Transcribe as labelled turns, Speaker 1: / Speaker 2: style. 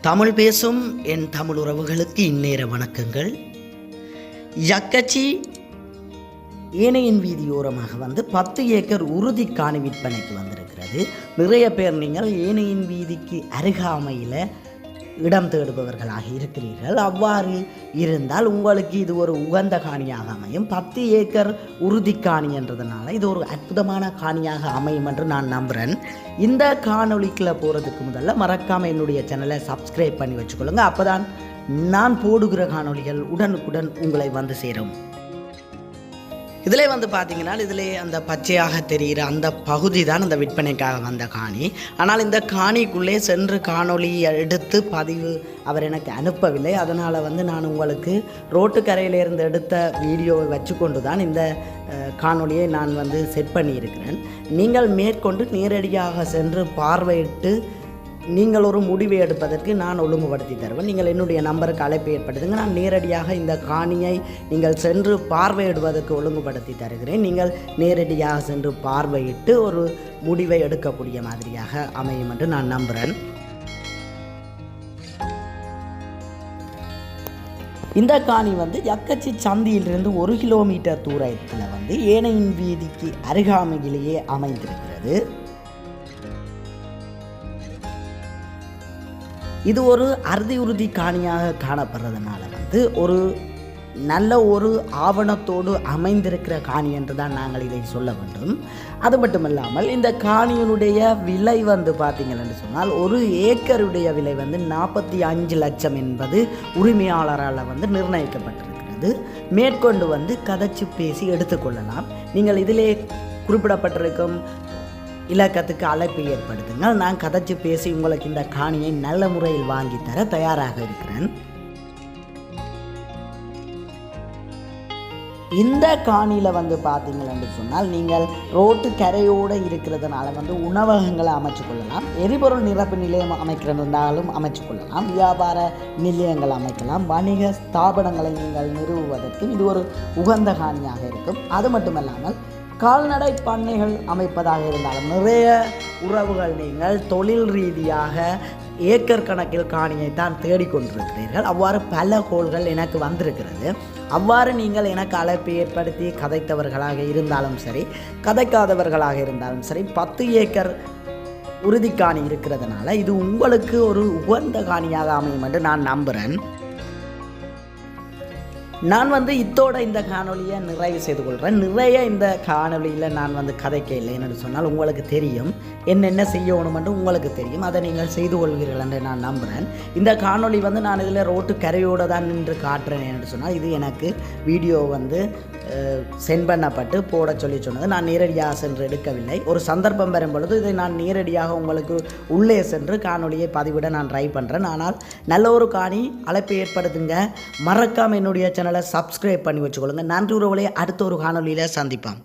Speaker 1: தமிழ் பேசும் என் தமிழ் உறவுகளுக்கு இந்நேர வணக்கங்கள். யக்கச்சி ஏனையின் வீதியோரமாக 10 ஏக்கர் உறுதி காணி விற்பனைக்கு வந்திருக்கிறது. நிறைய பேர் நீங்கள் ஏனையின் வீதிக்கு அருகாமையில் இடம் தேடுபவர்களாக இருக்கிறீர்கள். அவ்வாறு இருந்தால் உங்களுக்கு இது ஒரு உகந்த காணியாக அமையும். 10 ஏக்கர் உறுதி காணி என்றதுனால இது ஒரு அற்புதமான காணியாக அமையும் என்று நான் நம்புகிறேன். இந்த காணொளிக்குள்ள போகிறதுக்கு முதல்ல மறக்காமல் என்னுடைய சேனலை சப்ஸ்கிரைப் பண்ணி வச்சுக்கொள்ளுங்க. அப்போ தான் நான் போடுகிற காணொளிகள் உடனுக்குடன் உங்களை வந்து சேரும். இதில் பார்த்தீங்கன்னா இதில் அந்த பச்சையாக தெரிகிற அந்த பகுதி தான் அந்த விற்பனைக்காக வந்த காணி. ஆனால் இந்த காணிக்குள்ளே சென்று காணொளி எடுத்து பதிவு அவர் எனக்கு அனுப்பவில்லை. அதனால் நான் உங்களுக்கு ரோட்டுக்கரையிலிருந்து எடுத்த வீடியோவை வச்சுக்கொண்டு தான் இந்த காணொளியை நான் செட் பண்ணியிருக்கிறேன். நீங்கள் மேற்கொண்டு நேரடியாக சென்று பார்வையிட்டு நீங்கள் ஒரு முடிவை எடுப்பதற்கு நான் ஒழுங்குபடுத்தி தருவேன். நீங்கள் என்னுடைய நம்பருக்கு அழைப்பு ஏற்படுத்துங்க. நான் நேரடியாக இந்த காணியை நீங்கள் சென்று பார்வையிடுவதற்கு ஒழுங்குபடுத்தி தருகிறேன். நீங்கள் நேரடியாக சென்று பார்வையிட்டு ஒரு முடிவை எடுக்கக்கூடிய மாதிரியாக அமையும் என்று நான் நம்புகிறேன். இந்த காணி யக்கச்சி சந்தியிலிருந்து 1 கிலோமீட்டர் தூரத்தில் ஏனையின் வீதிக்கு அருகாமையிலேயே அமைந்திருக்கிறது. இது ஒரு உறுதி காணியாக காணப்படுறதுனால ஒரு நல்ல ஒரு ஆவணத்தோடு அமைந்திருக்கிற காணி என்று தான் நாங்கள் இதை சொல்ல வேண்டும். அது மட்டுமில்லாமல் இந்த காணியினுடைய விலை பார்த்தீங்கன்னு சொன்னால் 1 ஏக்கருடைய விலை 45 லட்சம் என்பது உரிமையாளரால் நிர்ணயிக்கப்பட்டிருக்கிறது. மேற்கொண்டு கதைச்சு பேசி எடுத்துக்கொள்ளலாம். நீங்கள் இதிலே குறிப்பிடப்பட்டிருக்கும் இலக்கத்துக்கு அழைப்பு ஏற்படுத்துங்கள். நான் கதைச்சு பேசி உங்களுக்கு இந்த காணியை நல்ல முறையில் வாங்கி தர தயாராக இருக்கிறேன். இந்த காணியில் பார்த்தீங்கன்னு சொன்னால் நீங்கள் ரோட்டு கரையோடு இருக்கிறதுனால உணவகங்களை அமைச்சு கொள்ளலாம். எரிபொருள் நிரப்பு நிலையம் அமைக்கிறதுனாலும் அமைச்சு கொள்ளலாம். வியாபார நிலையங்கள் அமைக்கலாம். வணிக ஸ்தாபனங்களை நீங்கள் நிறுவுவதற்கு இது ஒரு உகந்த காணியாக இருக்கும். அது மட்டுமல்லாமல் கால்நடை பண்ணைகள் அமைப்பதாக இருந்தாலும் நிறைய உறவுகள் நீங்கள் தொழில் ரீதியாக ஏக்கர் கணக்கில் காணியை தான் தேடிக்கொண்டிருக்கிறீர்கள். அவ்வாறு பல கோள்கள் எனக்கு வந்திருக்கிறது. அவ்வாறு நீங்கள் எனக்கு அழைப்பு ஏற்படுத்தி கதைத்தவர்களாக இருந்தாலும் சரி, கதைக்காதவர்களாக இருந்தாலும் சரி, 10 ஏக்கர் உறுதி காணி இருக்கிறதுனால இது உங்களுக்கு ஒரு உகந்த காணியாக அமையும் என்று நான் நம்புகிறேன். நான் இத்தோட இந்த காணொலியை நிறைவு செய்து கொள்கிறேன். நிறைய இந்த காணொலியில் நான் கதைக்க இல்லை என்று சொன்னால் உங்களுக்கு தெரியும் என்னென்ன செய்யணும் என்று உங்களுக்கு தெரியும். அதை நீங்கள் செய்து கொள்கிறீர்கள் என்று நான் நம்புகிறேன். இந்த காணொலி நான் இதில் ரோட்டு கரையோடு தான் நின்று காட்டுறேன் என்று சொன்னால் இது எனக்கு வீடியோ சென்ட் பண்ணப்பட்டு போட சொல்லி சொன்னது. நான் நேரடியாக சென்று எடுக்கவில்லை. ஒரு சந்தர்ப்பம் வரும் பொழுது இதை நான் நேரடியாக உங்களுக்கு உள்ளே சென்று காணொலியை பதிவிட நான் ட்ரை பண்ணுறேன். ஆனால் நல்ல ஒரு காணி அழைப்பை ஏற்படுத்துங்க. மறக்காமல் என்னுடைய சேனலை சப்ஸ்கிரைப் பண்ணி வச்சுக்கொள்ளுங்க. நன்றி உறவுகளை அடுத்த ஒரு காணொலியில் சந்திப்போம்.